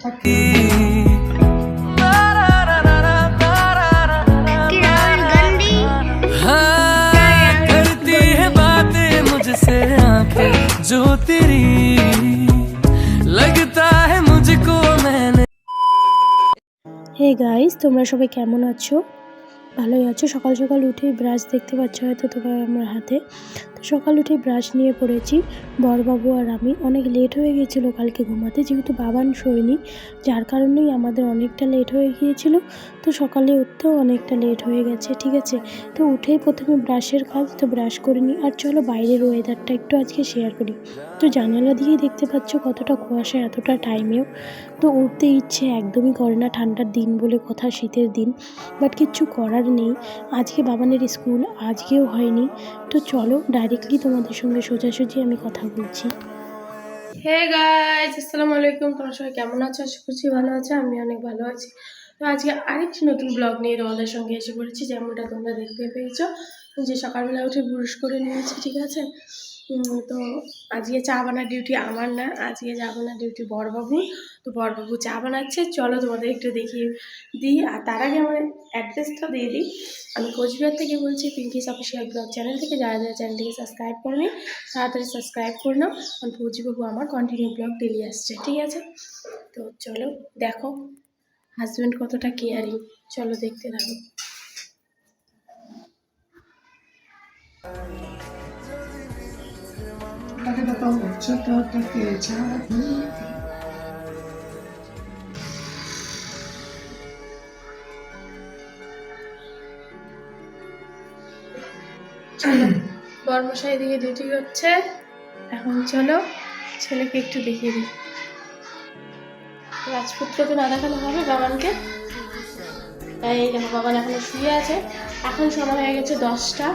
करती है बातें मुझसे आंखें जो तेरी लगता है मुझको मैंने। হে গাইস, তোমরা সবাই কেমন আছো? ভালোই আছো? সকাল সকাল উঠে ব্রাশ দেখতে পাচ্ছ হয়তো তোমার আমার হাতে। তো সকাল উঠে ব্রাশ নিয়ে পড়েছি বড়বাবু আর আমি। অনেক লেট হয়ে গিয়েছিলো কালকে ঘুমাতে, যেহেতু বাবান শোয়নি, যার কারণেই আমাদের অনেকটা লেট হয়ে গিয়েছিল। তো সকালে উঠতেও অনেকটা লেট হয়ে গেছে, ঠিক আছে। তো উঠেই প্রথমে ব্রাশের কাজ, তো ব্রাশ করে নিই। আর চলো বাইরের ওয়েদারটা একটু আজকে শেয়ার করি। তো জানালা দিয়েই দেখতে পাচ্ছ কতটা কুয়াশা এতটা টাইমেও। তো উঠতে ইচ্ছে একদমই করে না, ঠান্ডার দিন বলে কথা, শীতের দিন, বাট কিচ্ছু করার নেই। আজকে বাবানের স্কুল আজকেও হয়নি। তো চলো ডাইরেক্টলি তোমাদের সঙ্গে সোজাসুজি আমি কথা বলছি। হে গাইস, আসসালামু আলাইকুম। তোমরা সবাই কেমন আছো? আশা করছি ভালো আছে, আমি অনেক ভালো আছি। তো আজকে আরেকটি নতুন ব্লগ নিয়ে তোমাদের সঙ্গে এসে পড়েছি। যেমনটা তোমরা দেখতে পেয়েছো যে সকালবেলা উঠে ব্রাশ করে নিয়েছি, ঠিক আছে। তো আজকে চা বানার ডিউটি আমার না, আজকে চা বানার ডিউটি বড়বাবু। তো বড়বাবু চা বানাচ্ছে, চলো তোমাদের একটু দেখিয়ে দিই। আর তার আগে আমার অ্যাড্রেসটা দিয়ে দিই। আমি কোচবিহার থেকে বলছি, পিঙ্কিস অফিসিয়াল ব্লগ চ্যানেল থেকে। যারা যারা চ্যানেলটিকে সাবস্ক্রাইব করেনি তাড়াতাড়ি সাবস্ক্রাইব করে নাও, কারণ পৌঁছিবাবু আমার কন্টিনিউ ব্লগ ডেলি আসছে, ঠিক আছে। তো চলো দেখো হাজব্যান্ড কতটা কেয়ারিং, চলো দেখতে থাকো। বর্মশাই দিকে ডিউটি করছে এখন। চলো ছেলেকে একটু দেখিয়ে দিই। রাজপুত্র তো না দেখানো হবে বাবানকে, তাই দেখো বাবান এখনো শুয়ে আছে। এখন সময় হয়ে গেছে 10টা,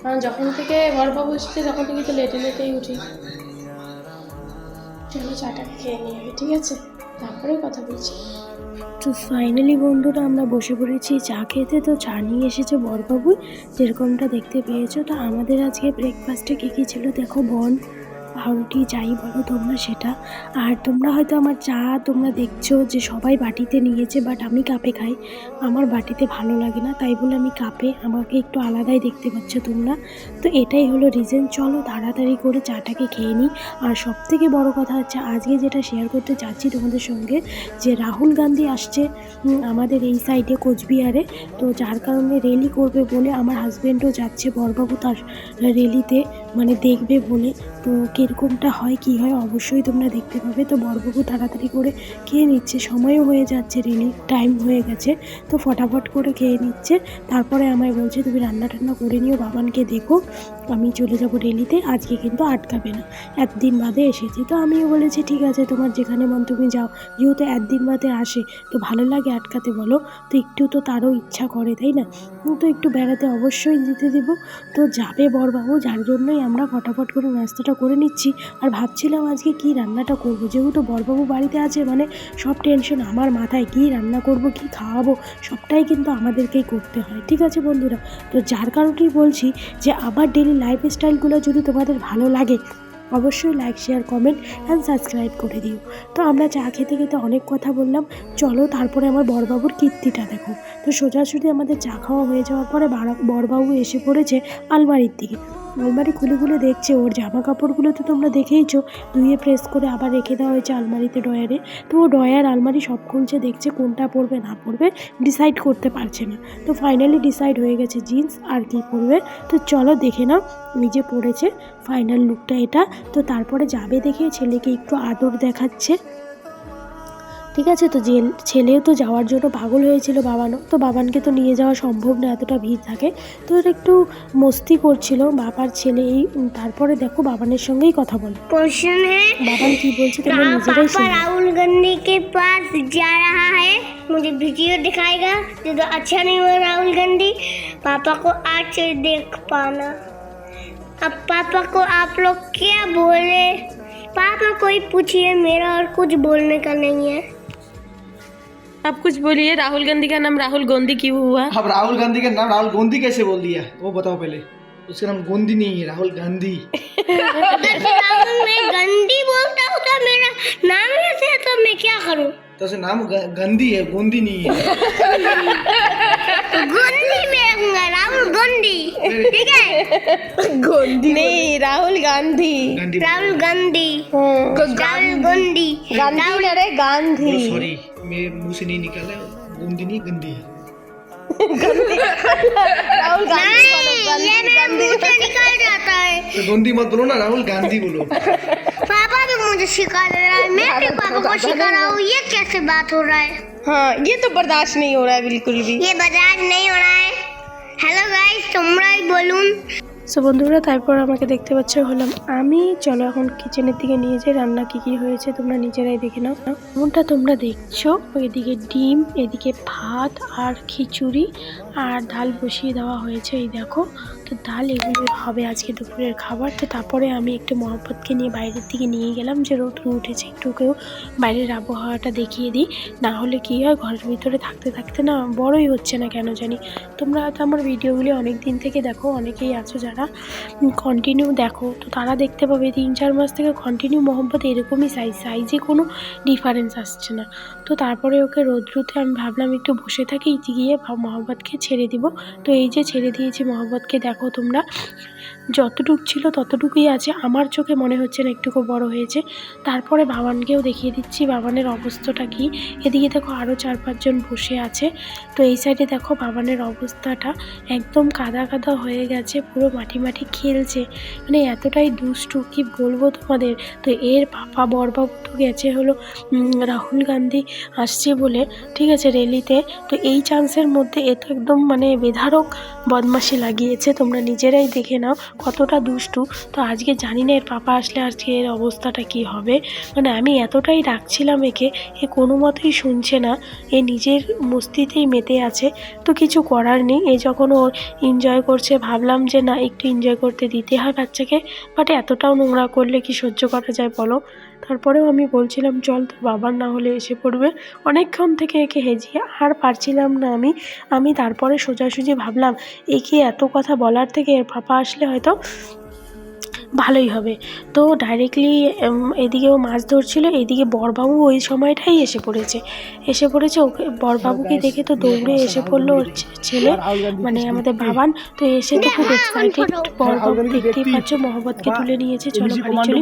কারণ যখন থেকে বড়বাবু এসেছে তখন থেকে তো লেটেই উঠি। চলো চাটা খেয়ে নিয়ে যাবে, ঠিক আছে, তারপরে কথা বলছি। তো ফাইনালি বন্ধুরা আমরা বসে পড়েছি চা খেতে। তো চা নিয়ে এসেছে বড়বাবু, যেরকমটা দেখতে পেয়েছো। তো আমাদের আজকে ব্রেকফাস্টে কী ছিল দেখো, বন পাউরুটি যাই বলো তোমরা সেটা। আর তোমরা হয়তো আমার চা তোমরা দেখছো যে সবাই বাটিতে নিয়েছে, বাট আমি কাপে খাই। আমার বাটিতে ভালো লাগে না, তাই বলে আমি কাপে, আমাকে একটু আলাদাই দেখতে পাচ্ছ তোমরা। তো এটাই হলো রিজন। চলো তাড়াতাড়ি করে চাটাকে খেয়ে নিই। আর সবথেকে বড় কথা হচ্ছে আজকে যেটা শেয়ার করতে চাচ্ছি তোমাদের সঙ্গে, যে রাহুল গান্ধী আসছে আমাদের এই সাইডে কোচবিহারে। তো যার কারণে র্যালি করবে বলে আমার হাজব্যান্ডও যাচ্ছে, বড়বাবু তার র্যালিতে মানে দেখবে বলে। তো কীরকমটা হয় কী হয় অবশ্যই তোমরা দেখতে পাবে। তো বড়বাবু তাড়াতাড়ি করে খেয়ে নিচ্ছে, সময়ও হয়ে যাচ্ছে, রেলি টাইম হয়ে গেছে। তো ফটাফট করে খেয়ে নিচ্ছে। তারপরে আমায় বলছে তুমি রান্না টান্না করে নিও, বাবানকে দেখো, আমি চলে যাব রেলিতে, আজকে কিন্তু আটকাবে না, একদিন বাদে এসেছি। তো আমিও বলেছি ঠিক আছে, তোমার যেখানে মন তুমি যাও, যেহেতু একদিন বাদে আসে তো ভালো লাগে আটকাতে বলো। তো একটু তো তারও ইচ্ছা করে, তাই না। তো একটু বেড়াতে অবশ্যই যেতে দেবো। তো যাবে বড়বাবু, যার জন্যই আমরা ফটাফট করে নাস্তাটা করে নিচ্ছি। আর ভাবছিলাম আজকে কি রান্নাটা করব, যেহেতু বড়বাবু বাড়িতে আছে মানে সব টেনশন আমার মাথায়, কি রান্না করব কি খাওয়াবো সবটাই কিন্তু আমাদেরকেই করতে হয়, ঠিক আছে বন্ধুরা। তো যার কারণেই বলছি যে আমার ডেলি লাইফস্টাইলগুলো যদি তোমাদের ভালো লাগে অবশ্যই like share comment and subscribe করে দিও। তো আমরা চা খেতে খেতে অনেক কথা বললাম, চলো তারপরে আমার বড়বাবুর কীর্তিটা দেখো। তো সোজাসুজি আমাদের চা খাওয়া হয়ে যাওয়ার পরে বড়বাবু এসে পড়েছে আলমারির দিকে। আলমারি খুলে খুলে দেখছে, ওর জামা কাপড়গুলো তো তোমরা দেখেইছো, ধুয়ে প্রেস করে আবার রেখে দেওয়া হয়েছে আলমারিতে ডয়ারে। তো ও ডয়ার আলমারি সব খুলছে, দেখছে কোনটা পরবে না পরবে, ডিসাইড করতে পারছে না। তো ফাইনালি ডিসাইড হয়ে গেছে জিন্স আর কি পরবে। তো চলো দেখে নাও, নিজে পড়েছে, ফাইনাল লুকটা এটা। তো তারপরে যাবে দেখে ছেলেকে একটু আদর দেখাচ্ছে, ঠিক আছে। তো যে ছেলেও তো যাওয়ার জন্য পাগল হয়েছিল বাবানও, তো বাবানকে তো নিয়ে যাওয়া সম্ভব না, এতটা ভিড় থাকে। তো এটা একটু মস্তি করছিল বাবার ছেলে। এই তারপরে দেখো বাবানের সঙ্গেই কথা বল। क्वेश्चन है, বাবান কি বলছে তোমরা নিজেরাই पापा শোনো। राहुल गांधी के पास जा रहा है, मुझे वीडियो दिखाएगा। जो अच्छा नहीं हुआ राहुल गांधी, पापा को आज देख पाना। अब पापा को आप लोग क्या बोले, पापा कोई पूछिए, मेरा और कुछ बोलने का नहीं है। आप कुछ बोलिए, राहुल गांधी का नाम राहुल गांधी क्यों हुआ? अब राहुल गांधी का नाम राहुल गांधी कैसे बोल दिया वो बताओ पहले। उसका नाम गांधी नहीं है, राहुल गांधी। अगर राहुल मैं गांधी बोलता हूँ तो मेरा नाम ऐसे है, तो मैं क्या करूँ? तो उसका नाम गंदी है, गोंदी नहीं है। गोंदी में रखूंगा, राहुल गांधी, ठीक है? गांधी नहीं, राहुल गांधी। गांधी राहुल गांधी, राहुल गांधी, गांधी अरे गांधी। सॉरी, मेरे मुंह से नहीं निकला, गोंदी नहीं गंदी है। राहुल गांधी बोलो, ये मेरे मुंह से निकल जाता है। तो गोंदी मत बोलो ना, राहुल गांधी बोलो। पापा भी मुझे सिखा रहा है, मैं भी पापा को सिखा रहा हूँ। ये कैसे बात हो रहा है? हाँ, ये तो बर्दाश्त नहीं हो रहा है बिल्कुल भी। ये बर्दाश्त नहीं हो रहा है। হ্যালো গাইস, তোমরাই বলুন। সো বন্ধুরা, তারপর আমাকে দেখতে পাচ্ছ হলাম আমি। চলো এখন কিচেনের দিকে নিয়ে যাই, রান্না কি কি হয়েছে তোমরা নিজেরাই দেখে নাও। এমনটা তোমরা দেখছো, এদিকে ডিম, এদিকে ভাত আর খিচুড়ি আর ডাল বসিয়ে দেওয়া হয়েছে। এই দেখো, তো ডাল এগুলো হবে আজকে দুপুরের খাবার। তো তারপরে আমি একটু মহব্বতকে নিয়ে বাইরের দিকে নিয়ে গেলাম, যে রোদ উঠেছে, একটুকেও বাইরের আবহাওয়াটা দেখিয়ে দিই। না হলে কী হয়, ঘরের ভিতরে থাকতে থাকতে না বড়ই হচ্ছে না কেন জানি। তোমরা হয়তো আমার ভিডিওগুলি অনেক দিন থেকে দেখো, অনেকেই আছো যারা কন্টিনিউ দেখো, তো তারা দেখতে পাবে 3-4 মাস থেকে কন্টিনিউ মহব্বত এরকমই সাইজে কোনো ডিফারেন্স আসছে না। তো তারপরে ওকে রোদ্রুতে আমি ভাবলাম একটু বসে থাকি, গিয়ে মহব্বতকে ছেড়ে দিব। তো এই যে ছেড়ে দিয়েছি মহব্বতকে, দেখো তোমরা যতটুকু ছিল ততটুকুই আছে। আমার চোখে মনে হচ্ছে না একটুকু বড় হয়েছে। তারপরে বাবানকেও দেখিয়ে দিচ্ছি বাবানের অবস্থাটা কি। এদিকে দেখো আরও 4-5 জন বসে আছে। তো এই সাইডে দেখো বাবানের অবস্থাটা একদম কাদা কাদা হয়ে গেছে, পুরো মাটি মাটি খেলছে, মানে এতটাই দুষ্টু কি বলবো তোমাদের। তো এর পাপা বরবাবু তো গেছে হলো রাহুল গান্ধী আসছে বলে, ঠিক আছে, র্যালিতে। তো এই চান্সের মধ্যে এ তো একদম মানে বেধারক বদমাশি লাগিয়েছে, তোমরা নিজেরাই দেখে নাও কতটা দুষ্টু। তো আজকে জানি না এর পাপা আসলে আজকে এর অবস্থাটা কি হবে। মানে আমি এতটাই ডাকছিলাম একে, এ কোনো মতেই শুনছে না, এ নিজের মস্তিতেই মেতে আছে। তো কিছু করার নেই, এ যখন ওর এনজয় করছে ভাবলাম যে না একটু এনজয় করতে দিতে হয় বাচ্চাকে। বাট এতটাও নোংরা করলে কি সহ্য করা যায় বলো। তারপরেও আমি বলছিলাম চল, তো বাবার না হলে এসে পড়বে। অনেকক্ষণ থেকে একে হেজিয়ে আর পারছিলাম না আমি তারপরে সোজাসুজি ভাবলাম একে এত কথা বলার থেকে এর পাপা আসলে হয়তো ভালোই হবে। তো ডাইরেক্টলি এদিকেও মাছ ধরছিল, এদিকে বরবাবু ওই সময়টাই এসে পড়েছে। ওকে বরবাবুকে দেখে তো দৌড়ে এসে পড়লো ওর ছেলে, মানে আমাদের বাবান। তো এসে তো খুব এক্সাইটেড, বরবাবু দেখতেই পাচ্ছ মহব্বতকে তুলে নিয়েছে, চলো বাড়ি চলি।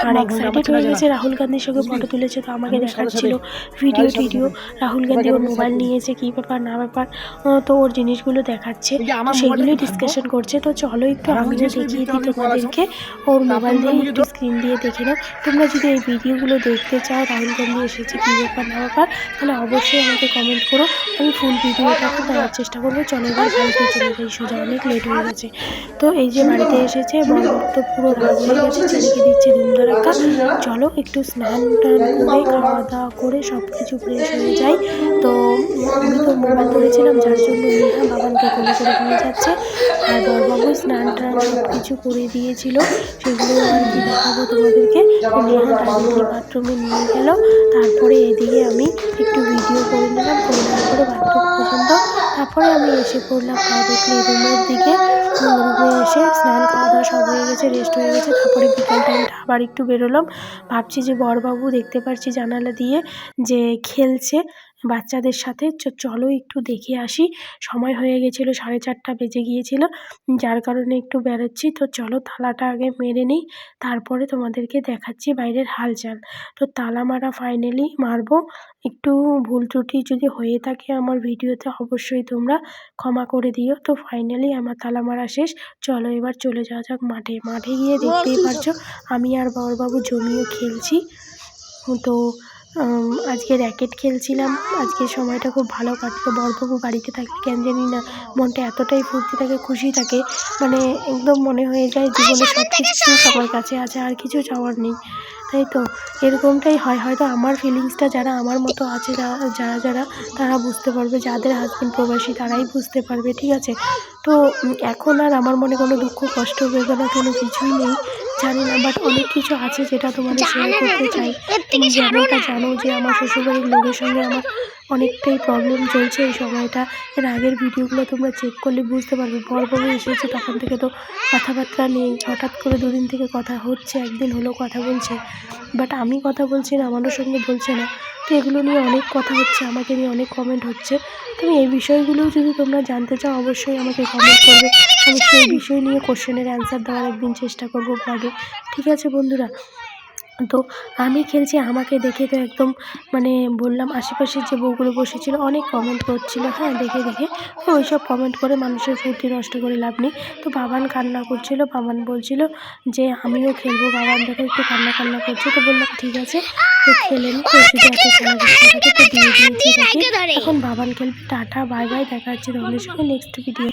আর এক্সাইটেড হয়ে গেছে, রাহুল গান্ধীর সঙ্গে ফটো তুলেছে। তো আমাকে দেখাচ্ছিল ভিডিও রাহুল গান্ধী ওর মোবাইল নিয়েছে, কী ব্যাপার না ব্যাপার, তো ওর জিনিসগুলো দেখাচ্ছে, তো সেগুলোই ডিসকাশন করছে। তো চলো একটু আমিও দেখিয়ে দিই তোমাদেরকে, ওর মোবাইল দিয়ে একটু স্ক্রিন দিয়ে দেখে নাও। তোমরা যদি এই ভিডিওগুলো দেখতে চাও রাহুল গান্ধী এসেছে কী ব্যাপার না ব্যাপার, তাহলে অবশ্যই আমাকে কমেন্ট করো, আমি ফুল ভিডিওটা দেওয়ার চেষ্টা করবো। চলো এবার বাড়িতে চলে যাই, সোজা অনেক লেট হয়ে গেছে। তো এই যে বাড়িতে এসেছে, বরবাবু তো পুরো রাগ হয়ে গেছে, ছেলেকে দিচ্ছে ধুমধারাক্কা। চলো একটু স্নান টান করে খাওয়া দাওয়া করে সব কিছু ফ্রেশ হয়ে যাই। তো আমি তো মোবাইল ধরেছিলাম, যার জন্য নেহা বাবানকে কোলে করে নিয়ে যাচ্ছে, আর বরবাবু স্নান টান সব কিছু করে দিয়েছিল, সেগুলো আর কি দেখাবো তোমাদেরকে। নেহা ডাইরেক্টলি বাথরুমে নিয়ে গেল, তারপরে এদিকে আমি একটু ভিডিও করে নিলাম, করে নেওয়ার পরে বাথরুম পর্যন্ত। তারপরে আমি এসে পড়লাম ডাইরেক্টলি রুমের দিকে। রুমে এসে স্নান খাওয়া দাওয়া সব হয়ে গেছে, রেস্ট হয়ে গেছে। তারপরে বিকাল টাইমটা আবার একটু বেরোলাম, ভাবছি যে বরবাবু দেখতে পাচ্ছি জানালা দিয়ে যে খেলছে বাচ্চাদের সাথে, চলো একটু দেখে আসি। সময় হয়ে গেছিলো, 4:30 বেজে গিয়েছিল, যার কারণে একটু বেরোচ্ছি। তো চলো তালাটা আগে মেরে নিই, তারপরে তোমাদেরকে দেখাচ্ছি বাইরের হালচাল। তো তালা মারা ফাইনালি মারবো, একটু ভুল ত্রুটি যদি হয়ে থাকে আমার ভিডিওতে অবশ্যই তোমরা ক্ষমা করে দিও। তো ফাইনালি আমার তালা মারা শেষ। চলো এবার চলে যাওয়া যাক মাঠে গিয়ে দেখতেই পারছো আমি আর বরবাবু জমিয়ে খেলছি। তো আজকে র্যাকেট খেলছিলাম, আজকে সময়টা খুব ভালো কাটলো। বরবাবু বাড়িতে থাকলে কেন জানি না মনটা এতটাই ফুর্তি থাকে, খুশি থাকে, মানে একদম মনে হয়ে যায় জীবনে সব কিছু সবার কাছে আছে, আর কিছু চাওয়ার নেই। তাই তো এরকমটাই হয়, হয়তো আমার ফিলিংসটা যারা আমার মতো আছে যারা তারা বুঝতে পারবে, যাদের হাজব্যান্ড প্রবাসী তারাই বুঝতে পারবে, ঠিক আছে। তো এখন আর আমার মনে কোনো দুঃখ কষ্ট বেদনা কোনো কিছুই নেই, জানি না, বাট অনেক কিছু আছে যেটা তোমাদের শেয়ার করতে চাই। তুমি যেমনটা জানো যে আমার শ্বশুরবাড়ির লোকের সঙ্গে আমার অনেকটাই প্রবলেম চলছে এই সময়টা। এর আগের ভিডিওগুলো তোমরা চেক করলে বুঝতে পারবে। বরবাবু এসেছে তখন থেকে তো কথাবার্তা নেই, হঠাৎ করে দুদিন থেকে কথা হচ্ছে, একদিন হলো কথা বলছে, বাট আমি কথা বলছি না, আমাদের সঙ্গে বলছে না। তো এগুলো নিয়ে অনেক কথা হচ্ছে, আমাকে নিয়ে অনেক কমেন্ট হচ্ছে। তুমি এই বিষয়গুলোও যদি তোমরা জানতে চাও অবশ্যই আমাকে কমেন্ট করবে, আমি সেই বিষয় নিয়ে কোশ্চেনের অ্যান্সার দেওয়ার একদিন চেষ্টা করবো ব্লগে। ঠিক আছে বন্ধুরা, তো আমি খেলছি, আমাকে দেখে তো একদম মানে বললাম আশেপাশের যে বউগুলো বসেছিল অনেক কমেন্ট করছিল, হ্যাঁ দেখে দেখে। তো ওইসব কমেন্ট করে মানুষের ফুর্তি নষ্ট করে লাভ নেই। তো বাবান কান্না করছিল, বাবান বলছিল যে আমিও খেলবো, বাবান দেখে একটু কান্না কান্না করছে। তো বললাম ঠিক আছে, তো খেলেন, তো যদি এত খেলার ইচ্ছা থাকে তো দিয়ে দিয়েছি তাকে। এখন বাবান খেলবে। টাটা, বাই বাই, দেখা হচ্ছে তোমাদের সঙ্গে নেক্সট ভিডিও।